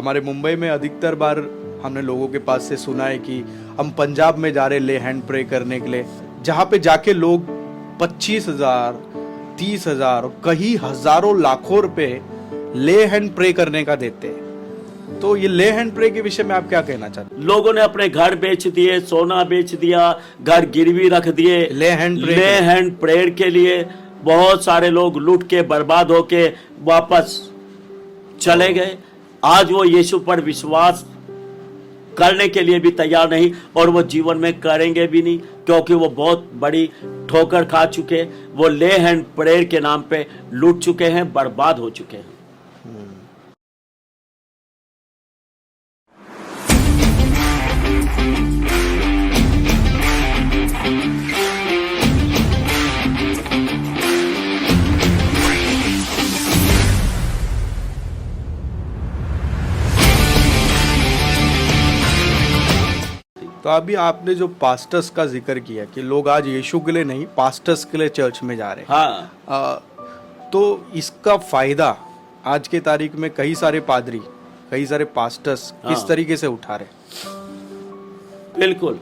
हमारे मुंबई में अधिकतर बार हमने लोगों के पास से सुना है कि हम पंजाब में जा रहे ले हैंड प्रे करने के लिए, जहाँ पे जाके लोग 25,000, 30,000, कई हजारों लाखों रुपए ले हैंड प्रे करने का देते हैं। तो ये ले हैंड प्रे के विषय में आप क्या कहना चाहते हैं? लोगों ने अपने घर बेच दिए, सोना बेच दिया, घर गिरवी रख दिए ले हैंड प्रेयर के लिए। बहुत सारे लोग लूट के बर्बाद होके वापस चले गए। आज वो यीशु पर विश्वास करने के लिए भी तैयार नहीं, और वो जीवन में करेंगे भी नहीं, क्योंकि वो बहुत बड़ी ठोकर खा चुके। वो ले हैंड प्रेयर के नाम पे लूट चुके हैं, बर्बाद हो चुके हैं। तो अभी आपने जो पास्टर्स का जिक्र किया कि लोग आज यीशु के लिए नहीं, पास्टर्स के लिए चर्च में जा रहे हैं। हाँ, तो इसका फायदा आज के तारीख में कई सारे पादरी, कई सारे पास्टर्स किस तरीके से उठा रहे? बिल्कुल,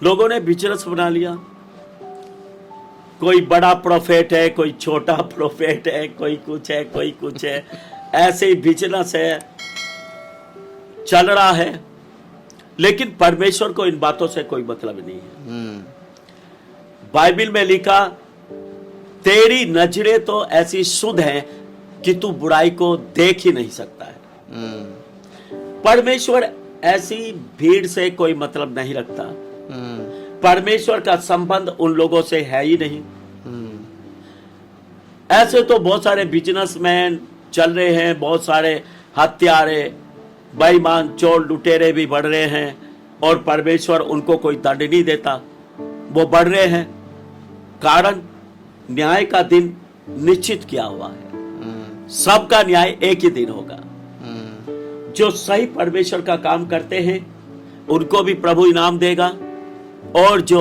लोगों ने बिजनेस बना लिया। कोई बड़ा प्रोफेट है, कोई छोटा प्रोफेट है, कोई कुछ है, कोई कुछ है। ऐसे ही बिजनेस है, चल रहा है। लेकिन परमेश्वर को इन बातों से कोई मतलब नहीं है। बाइबल में लिखा, तेरी नजरें तो ऐसी शुद्ध हैं कि तू बुराई को देख ही नहीं सकता है। परमेश्वर ऐसी भीड़ से कोई मतलब नहीं रखता। परमेश्वर का संबंध उन लोगों से है ही नहीं। ऐसे तो बहुत सारे बिजनेसमैन चल रहे हैं, बहुत सारे हत्यारे, बेईमान, चोर, लुटेरे भी बढ़ रहे हैं, और परमेश्वर उनको कोई दंड नहीं देता। वो बढ़ रहे हैं, कारण न्याय का दिन निश्चित किया हुआ है। सबका न्याय एक ही दिन होगा। जो सही परमेश्वर का काम करते हैं उनको भी प्रभु इनाम देगा, और जो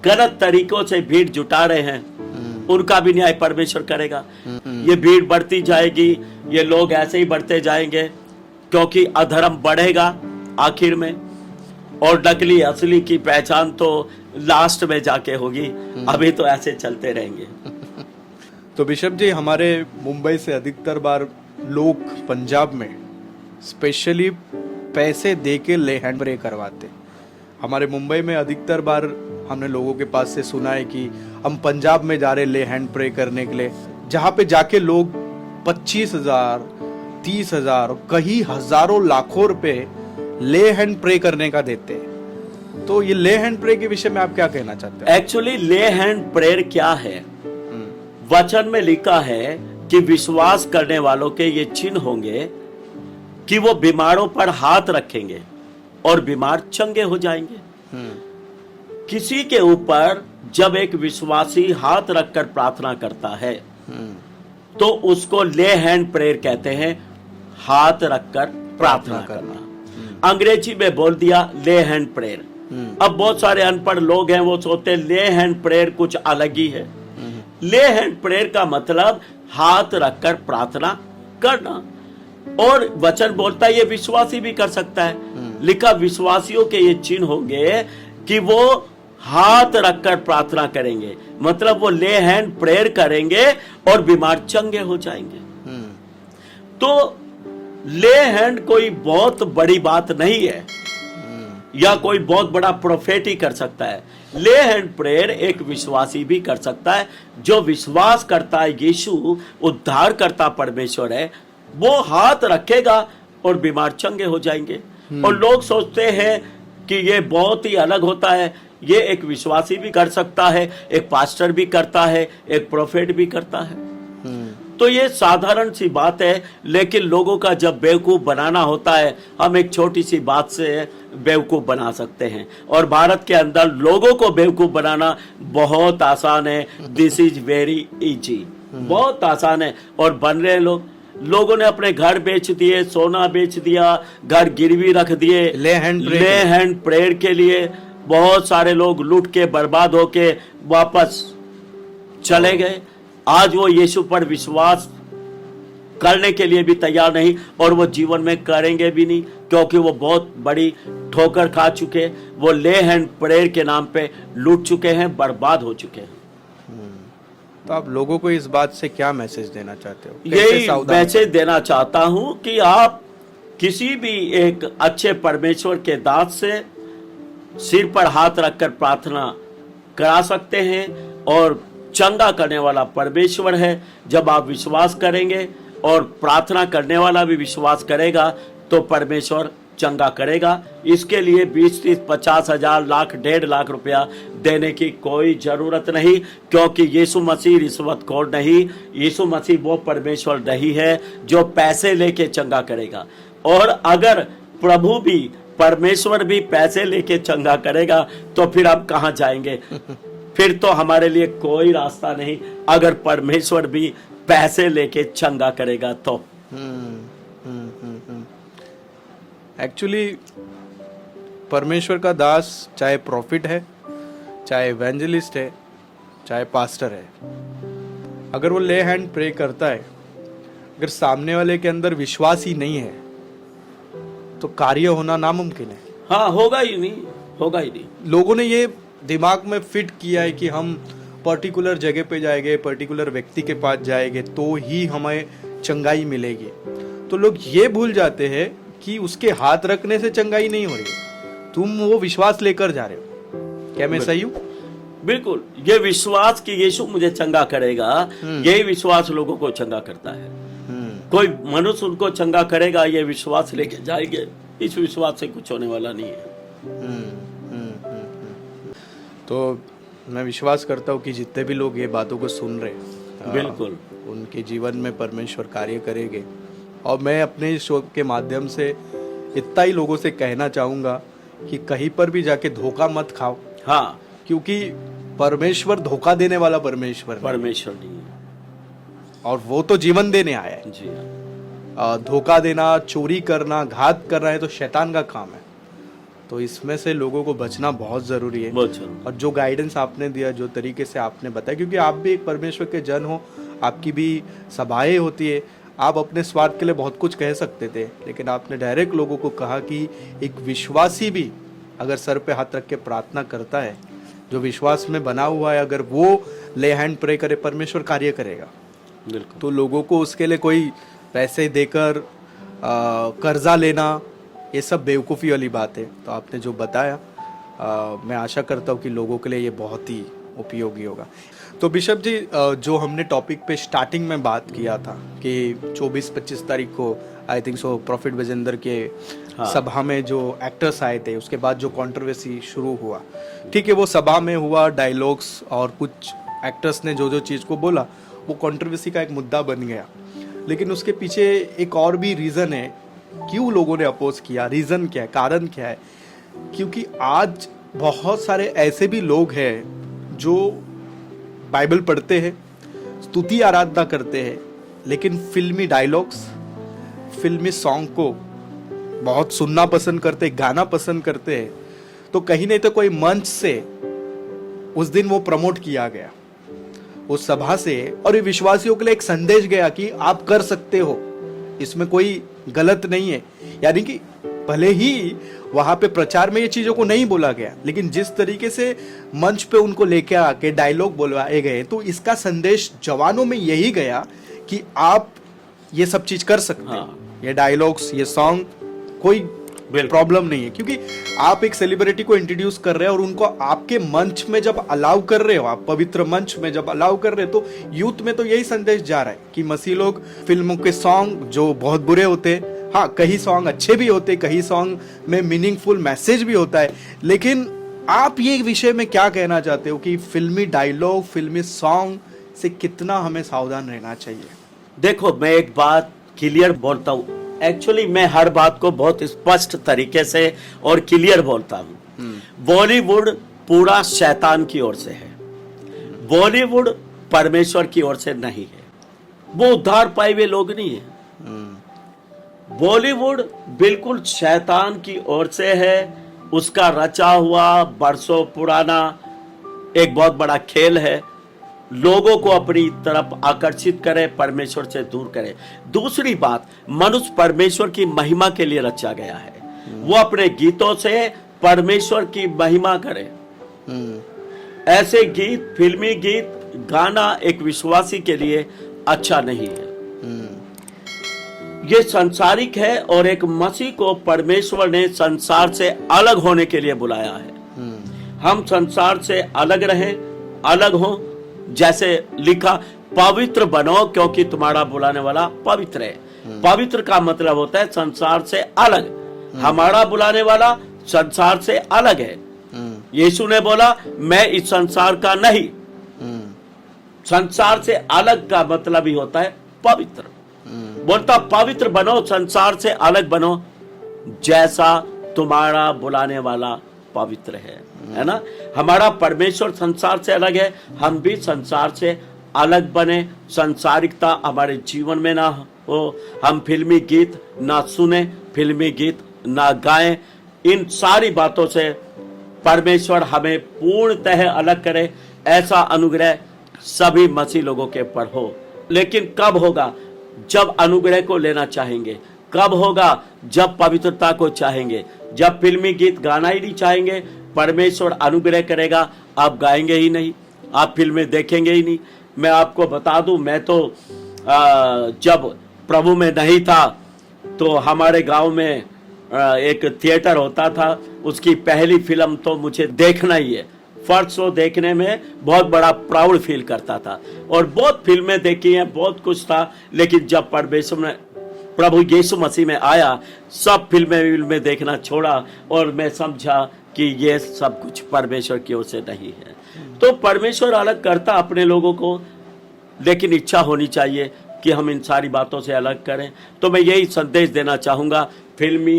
गलत तरीकों से भीड़ जुटा रहे हैं उनका भी न्याय परमेश्वर करेगा। ये भीड़ बढ़ती जाएगी, ये लोग ऐसे ही बढ़ते जाएंगे, क्योंकि अधर्म बढ़ेगा आखिर में, और नकली असली की पहचान तो लास्ट में जाके होगी। अभी तो ऐसे चलते रहेंगे। तो बिशप जी, हमारे मुंबई से अधिकतर बार लोग पंजाब में स्पेशली पैसे देके ले हैंड प्रे करवाते। हमारे मुंबई में अधिकतर बार हमने लोगों के पास से सुना है कि हम पंजाब में जा रहे ले हैंड प्रे करने के लिए, जहाँ पे जाके लोग 25,000, 30,000, कई हजारों लाखों रुपए ले हैंड प्रे करने का देते हैं। तो ये ले हैंड प्रे के विषय में आप क्या कहना चाहते हैं? एक्चुअली ले हैंड प्रेयर क्या है? वचन में लिखा है कि विश्वास करने वालों के ये चिन्ह होंगे कि वो बीमारों पर हाथ रखेंगे और बीमार चंगे हो जाएंगे। किसी के ऊपर जब एक विश्वासी हाथ रखकर प्रार्थना करता है तो उसको ले हैंड प्रेयर कहते हैं, हाथ रखकर प्रार्थना करना। अंग्रेजी में बोल दिया ले हैंड प्रेयर। अब बहुत सारे अनपढ़ लोग हैं, वो सोचते ले हैंड प्रेयर कुछ अलग ही है। ले हैंड प्रेयर का मतलब हाथ रखकर प्रार्थना करना, और वचन बोलता है ये विश्वासी भी कर सकता है। लिखा, विश्वासियों के ये चिन्ह होंगे कि वो हाथ रखकर प्रार्थना करेंगे, मतलब वो ले हैंड प्रेयर करेंगे और बीमार चंगे हो जाएंगे। तो ले हैंड कोई बहुत बड़ी बात नहीं है, या कोई बहुत बड़ा प्रोफेट ही कर सकता है। ले हैंड प्रेयर एक विश्वासी भी कर सकता है, जो विश्वास करता है यीशु उद्धार करता परमेश्वर है, वो हाथ रखेगा और बीमार चंगे हो जाएंगे। और लोग सोचते हैं कि ये बहुत ही अलग होता है। ये एक विश्वासी भी कर सकता है, एक पास्टर भी करता है, एक प्रोफेट भी करता है। तो ये साधारण सी बात है, लेकिन लोगों का जब बेवकूफ बनाना होता है, हम एक छोटी सी बात से बेवकूफ बना सकते हैं। और भारत के अंदर लोगों को बेवकूफ बनाना बहुत आसान है। दिस इज वेरी इजी, बहुत आसान है, और बन रहे लोगों ने अपने घर बेच दिए, सोना बेच दिया, घर गिरवी रख दिए ले हैंड प्रेयर के लिए। बहुत सारे लोग लूट के बर्बाद होके वापस चले गए। आज वो यीशु पर विश्वास करने के लिए भी तैयार नहीं, और वो जीवन में करेंगे भी नहीं, क्योंकि वो बहुत बड़ी ठोकर खा चुके, वो ले हैंड प्रेयर के नाम पे लूट चुके हैं, बर्बाद हो चुके हैं। तो आप लोगों को इस बात से क्या मैसेज देना चाहते हो? कैसे यही सावधान? मैसेज देना चाहता हूं कि आप किसी भी एक अच्छे परमेश्वर के दास से सिर पर हाथ रखकर प्रार्थना करा सकते हैं, और चंगा करने वाला परमेश्वर है। जब आप विश्वास करेंगे और प्रार्थना करने वाला भी विश्वास करेगा तो परमेश्वर चंगा करेगा। इसके लिए 20, 30, 50 हजार, लाख, 1.5 लाख रुपया देने की कोई जरूरत नहीं, क्योंकि यीशु मसीह रिश्वतखोर नहीं, यीशु मसीह वो परमेश्वर नहीं है जो पैसे लेके चंगा करेगा। और अगर प्रभु भी, परमेश्वर भी पैसे लेके चंगा करेगा तो फिर हम कहाँ जाएंगे? फिर तो हमारे लिए कोई रास्ता नहीं, अगर परमेश्वर भी पैसे लेके चंगा करेगा तो। एक्चुअली परमेश्वर का दास चाहे प्रॉफिट है, चाहे एवेंजलिस्ट है, चाहे पास्टर है, अगर वो ले हैंड प्रे करता है, अगर सामने वाले के अंदर विश्वास ही नहीं है तो कार्य होना नामुमकिन है। हाँ, होगा ही नहीं, होगा ही नहीं। लोगों ने ये दिमाग में फिट किया है कि हम पर्टिकुलर जगह पे जाएंगे, पर्टिकुलर व्यक्ति के पास जाएंगे तो ही हमें चंगाई मिलेगी। तो लोग ये भूल जाते हैं कि उसके हाथ रखने से चंगाई नहीं हो रही, तुम वो विश्वास लेकर जा रहे हो। क्या मैं सही हूँ? बिल्कुल, ये विश्वास कि यीशु मुझे चंगा करेगा, यही विश्वास लोगों को चंगा करता है। कोई मनुष्य उनको चंगा करेगा, ये विश्वास लेके जाएंगे, इस विश्वास से कुछ होने वाला नहीं है। तो मैं विश्वास करता हूँ कि जितने भी लोग ये बातों को सुन रहे हैं, बिल्कुल, उनके जीवन में परमेश्वर कार्य करेंगे। और मैं अपने इस शो के माध्यम से इतना ही लोगों से कहना चाहूँगा कि कहीं पर भी जाके धोखा मत खाओ। हाँ, क्योंकि परमेश्वर धोखा देने वाला परमेश्वर नहीं है, और वो तो जीवन देने आया है। जी हाँ। धोखा देना, चोरी करना, घात करना है तो शैतान का काम है। तो इसमें से लोगों को बचना बहुत जरूरी है। और जो गाइडेंस आपने दिया, जो तरीके से आपने बताया, क्योंकि आप भी एक परमेश्वर के जन हो, आपकी भी सभाएं होती है, आप अपने स्वार्थ के लिए बहुत कुछ कह सकते थे, लेकिन आपने डायरेक्ट लोगों को कहा कि एक विश्वासी भी अगर सर पे हाथ रख के प्रार्थना करता है, जो विश्वास में बना हुआ है, अगर वो ले हैंड प्रे करे, परमेश्वर कार्य करेगा। तो लोगों को उसके लिए कोई पैसे देकर कर्जा लेना, ये सब बेवकूफ़ी वाली बात है। तो आपने जो बताया, मैं आशा करता हूँ कि लोगों के लिए ये बहुत ही उपयोगी होगा। तो बिशप जी, जो हमने टॉपिक पे स्टार्टिंग में बात किया था कि 24-25 तारीख को I think so profit Vijender के सभा में जो एक्टर्स आए थे, उसके बाद जो कंट्रोवर्सी शुरू हुआ, ठीक है, वो सभा में हुआ, डायलॉग्स और कुछ एक्टर्स ने जो जो चीज़ को बोला वो कंट्रोवर्सी का एक मुद्दा बन गया। लेकिन उसके पीछे एक और भी रीज़न है क्यों लोगों ने अपोज किया। रीज़न क्या है, कारण क्या है? क्योंकि आज बहुत सारे ऐसे भी लोग हैं जो बाइबल पढ़ते हैं, स्तुति आराधना करते हैं, लेकिन फिल्मी डायलॉग्स, फिल्मी सॉन्ग को बहुत सुनना पसंद करते हैं, गाना पसंद करते हैं। तो कहीं नहीं तो कोई मंच से उस दिन वो प्रमोट किया गया उस सभा से, और ये विश्वासियों के लिए एक संदेश गया कि आप कर सकते हो, इसमें कोई गलत नहीं है। यानी कि भले ही वहां पे प्रचार में ये चीजों को नहीं बोला गया, लेकिन जिस तरीके से मंच पे उनको लेके आके डायलॉग बोलवाए गए, तो इसका संदेश जवानों में यही गया कि आप ये सब चीज कर सकते हैं। ये डायलॉग्स, ये सॉन्ग, कोई प्रॉब्लम नहीं है, क्योंकि आप एक सेलिब्रिटी को इंट्रोड्यूस कर रहे हैं और उनको आपके मंच में जब अलाउ कर रहे हो, आप पवित्र मंच में जब अलाउ कर रहे हो, तो यूथ में तो यही संदेश जा रहा है कि मसीह लोग फिल्मों के सॉन्ग जो बहुत बुरे होते हैं, हाँ कई सॉन्ग अच्छे भी होते, कई सॉन्ग में मीनिंगफुल मैसेज भी होता है, लेकिन आप ये विषय में क्या कहना चाहते हो कि फिल्मी डायलॉग, फिल्मी सॉन्ग से कितना हमें सावधान रहना चाहिए? देखो, मैं एक बात क्लियर बोलता हूँ। एक्चुअली मैं हर बात को बहुत स्पष्ट तरीके से और क्लियर बोलता हूँ। बॉलीवुड पूरा शैतान की ओर से है, बॉलीवुड परमेश्वर की ओर से नहीं है, वो उद्धार पाए हुए लोग नहीं है। बॉलीवुड बिल्कुल शैतान की ओर से है, उसका रचा हुआ बरसों पुराना एक बहुत बड़ा खेल है। लोगों को अपनी तरफ आकर्षित करे, परमेश्वर से दूर करे। दूसरी बात, मनुष्य परमेश्वर की महिमा के लिए रचा गया है। वो अपने गीतों से परमेश्वर की महिमा करे। ऐसे गीत, फिल्मी गीत गाना एक विश्वासी के लिए अच्छा नहीं है। ये संसारिक है और एक मसीह को परमेश्वर ने संसार से अलग होने के लिए बुलाया है। हम संसार से अलग रहें, अलग हों। जैसे लिखा, पवित्र बनो क्योंकि तुम्हारा बुलाने वाला पवित्र है। पवित्र का मतलब होता है संसार से अलग। हमारा बुलाने वाला संसार से अलग है। यीशु ने बोला, मैं इस संसार का नहीं। संसार से अलग का मतलब ही होता है पवित्र। बोलता पवित्र बनो, संसार से अलग बनो, जैसा तुम्हारा बुलाने वाला पवित्र है ना। हमारा परमेश्वर संसार से अलग है, हम भी संसार से अलग बने। संसारिकता हमारे जीवन में ना हो, हम फिल्मी गीत ना सुने, फिल्मी गीत ना गाएं। इन सारी बातों से परमेश्वर हमें पूर्णतः अलग करे, ऐसा अनुग्रह सभी मसीह लोगों के ऊपर हो। लेकिन कब होगा? जब अनुग्रह को लेना चाहेंगे। कब होगा? जब पवित्रता को चाहेंगे। जब फिल्मी गीत गाना ही नहीं चाहेंगे, परमेश्वर अनुग्रह करेगा, आप गाएंगे ही नहीं, आप फिल्में देखेंगे ही नहीं। मैं आपको बता दूं, मैं तो जब प्रभु में नहीं था तो हमारे गांव में एक थिएटर होता था, उसकी पहली फिल्म तो मुझे देखना ही है। फर्स्ट शो देखने में बहुत बड़ा प्राउड फील करता था और बहुत फिल्में देखी हैं, बहुत कुछ था। लेकिन जब परमेश्वर ने, प्रभु यीशु मसीह में आया, सब फिल्में देखना छोड़ा और मैं समझा कि ये सब कुछ परमेश्वर की ओर से नहीं है। तो परमेश्वर अलग करता अपने लोगों को, लेकिन इच्छा होनी चाहिए कि हम इन सारी बातों से अलग करें। तो मैं यही संदेश देना चाहूँगा, फिल्मी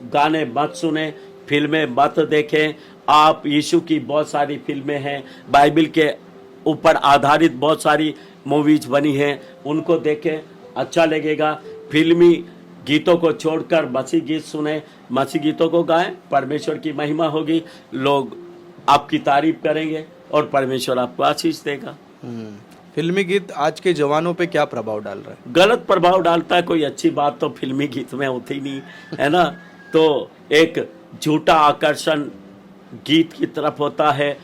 गाने मत सुने, फिल्में मत देखें। आप यीशु की बहुत सारी फिल्में हैं, बाइबल के ऊपर आधारित बहुत सारी मूवीज बनी हैं, उनको देखें, अच्छा लगेगा। फिल्मी गीतों को छोड़कर मसीह गीत सुने, मसीह गीतों को गाएं, परमेश्वर की महिमा होगी, लोग आपकी तारीफ करेंगे और परमेश्वर आपको आशीष देगा। फिल्मी गीत आज के जवानों पे क्या प्रभाव डाल रहा है? गलत प्रभाव डालता है। कोई अच्छी बात तो फिल्मी गीत में होती नहीं है ना। तो एक झूठा आकर्षण गीत की तरफ होता है,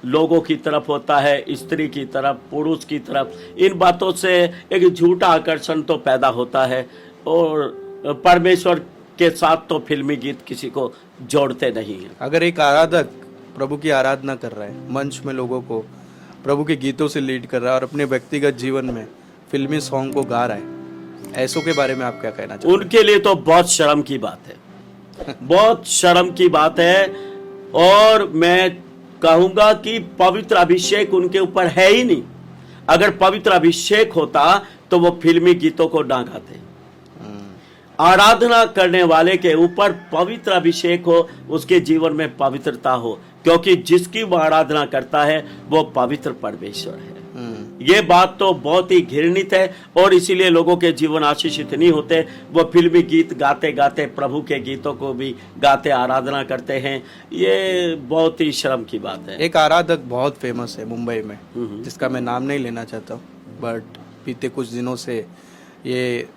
लोगों की तरफ होता है, स्त्री की तरफ, पुरुष की तरफ। इन बातों से एक झूठा आकर्षण तो पैदा होता है और परमेश्वर के साथ तो फिल्मी गीत किसी को जोड़ते नहीं हैं। अगर एक आराधक प्रभु की आराधना कर रहा है, मंच में लोगों को प्रभु के गीतों से लीड कर रहा है और अपने व्यक्तिगत जीवन में फिल्मी सॉन्ग को गा रहा है, ऐसों के बारे में आप क्या कहना चाहते हैं? उनके लिए तो बहुत शर्म की बात है, बहुत शर्म की बात है। और मैं कहूंगा कि पवित्र अभिषेक उनके ऊपर है ही नहीं। अगर पवित्र अभिषेक होता तो वो फिल्मी गीतों को ना गाते। आराधना करने वाले के ऊपर पवित्र अभिषेक हो, उसके जीवन में पवित्रता हो, क्योंकि जिसकी वो आराधना करता है वो पवित्र परमेश्वर है। ये बात तो बहुत ही घृणित है और इसीलिए लोगों के जीवन आशीषित नहीं होते। वो फिल्मी गीत गाते गाते प्रभु के गीतों को भी गाते आराधना करते हैं। ये बहुत ही शर्म की बात है। एक आराधक बहुत फेमस है मुंबई में, जिसका मैं नाम नहीं लेना चाहता हूँ, बट बीते कुछ दिनों से ये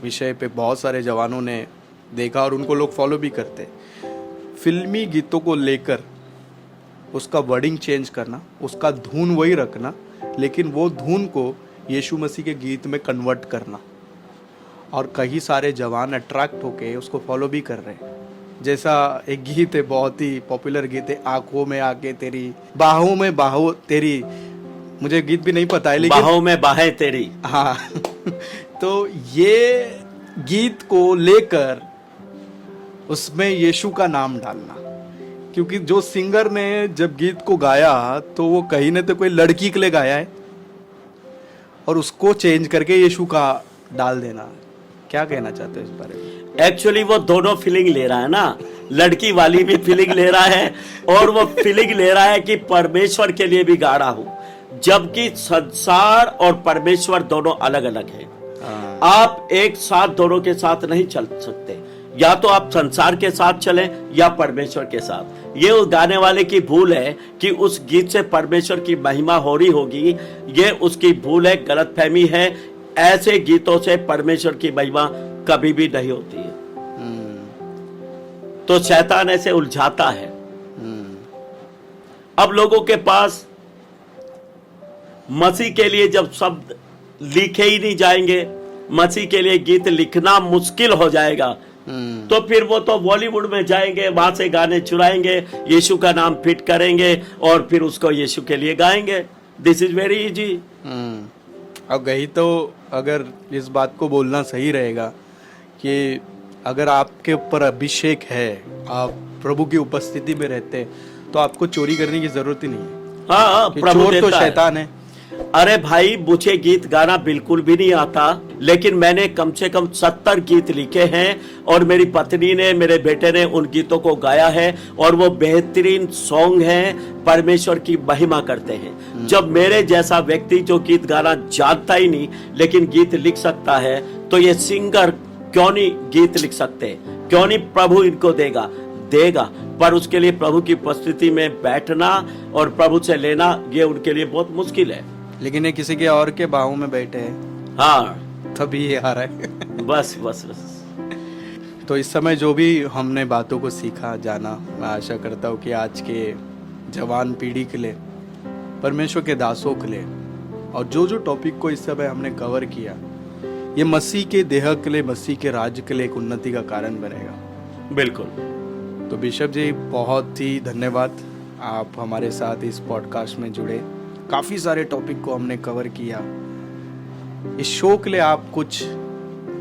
विषय पे बहुत सारे जवानों ने देखा और उनको लोग फॉलो भी करते। फिल्मी गीतों को लेकर उसका वर्डिंग चेंज करना, उसका धुन वही रखना, लेकिन वो धुन को यीशु मसीह के गीत में कन्वर्ट करना, और कई सारे जवान अट्रैक्ट होके उसको फॉलो भी कर रहे हैं। जैसा एक गीत है, बहुत ही पॉपुलर गीत है, आंखों में आके तेरी, बाहों में बाहों तेरी, मुझे गीत भी नहीं पता है लेकिन बाहों में बाहें तेरी। हाँ तो ये गीत को लेकर उसमें यीशु का नाम डालना, क्योंकि जो सिंगर ने जब गीत को गाया तो वो कहीं न तो कोई लड़की के लिए गाया है और उसको चेंज करके यीशु का डाल देना। क्या कहना चाहते हो इस बारे में? एक्चुअली वो दोनों फीलिंग ले रहा है ना, लड़की वाली भी फीलिंग ले रहा है और वो फीलिंग ले रहा है कि परमेश्वर के लिए भी गा रहा हूं, जबकि संसार और परमेश्वर दोनों अलग अलग है। आप एक साथ दोनों के साथ नहीं चल सकते। या तो आप संसार के साथ चलें या परमेश्वर के साथ। ये उस गाने वाले की भूल है कि उस गीत से परमेश्वर की महिमा हो रही होगी, ये उसकी भूल है, गलतफहमी है। ऐसे गीतों से परमेश्वर की महिमा कभी भी नहीं होती है। तो शैतान ऐसे उलझाता है। अब लोगों के पास मसीह के लिए जब शब्द लिखे ही नहीं जाएंगे, मसीह के लिए गीत लिखना मुश्किल हो जाएगा, तो फिर वो तो बॉलीवुड में जाएंगे, वहां से गाने चुराएंगे, यीशु का नाम फिट करेंगे और फिर उसको यीशु के लिए गाएंगे। This is very easy. अब गई तो अगर इस बात को बोलना सही रहेगा कि अगर आपके ऊपर अभिषेक है, आप प्रभु की उपस्थिति में रहते हैं, तो आपको चोरी करने की जरूरत ही नहीं है। हाँ, कि प्रभु चोर तो देता है। शैतान है। अरे भाई, मुझे गीत गाना बिल्कुल भी नहीं आता, लेकिन मैंने कम से कम 70 गीत लिखे हैं और मेरी पत्नी ने, मेरे बेटे ने उन गीतों को गाया है और वो बेहतरीन सॉन्ग हैं, परमेश्वर की महिमा करते हैं। जब मेरे जैसा व्यक्ति जो गीत गाना जानता ही नहीं लेकिन गीत लिख सकता है, तो ये सिंगर क्यों नहीं गीत लिख सकते? क्यों नहीं प्रभु इनको देगा? पर उसके लिए प्रभु की उपस्थिति में बैठना और प्रभु से लेना, ये उनके लिए बहुत मुश्किल है। लेकिन ये किसी के और के बाहों में बैठे हैं, हाँ, तभी ये आ रहा है। बस। तो इस समय जो भी हमने बातों को सीखा, जाना, मैं आशा करता हूँ कि आज के जवान पीढ़ी के लिए, परमेश्वर के दासों के लिए, और जो जो टॉपिक को इस समय हमने कवर किया, ये मसीह के देह के लिए, मसीह के राज्य के लिए एक उन्नति का कारण बनेगा। बिल्कुल। तो बिशप जी, बहुत ही धन्यवाद, आप हमारे साथ इस पॉडकास्ट में जुड़े। काफ़ी सारे टॉपिक को हमने कवर किया। इस शो के लिए आप कुछ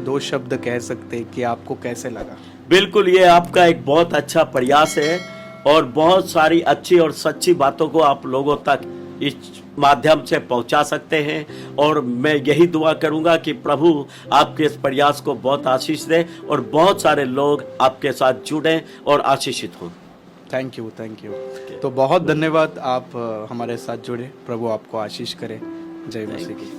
2 शब्द कह सकते हैं कि आपको कैसे लगा? बिल्कुल, ये आपका एक बहुत अच्छा प्रयास है और बहुत सारी अच्छी और सच्ची बातों को आप लोगों तक इस माध्यम से पहुंचा सकते हैं, और मैं यही दुआ करूंगा कि प्रभु आपके इस प्रयास को बहुत आशीष दे और बहुत सारे लोग आपके साथ जुड़ें और आशीषित हों। Thank you. तो बहुत धन्यवाद, आप हमारे साथ जुड़े। प्रभु आपको आशीष करे। जय मसीह की।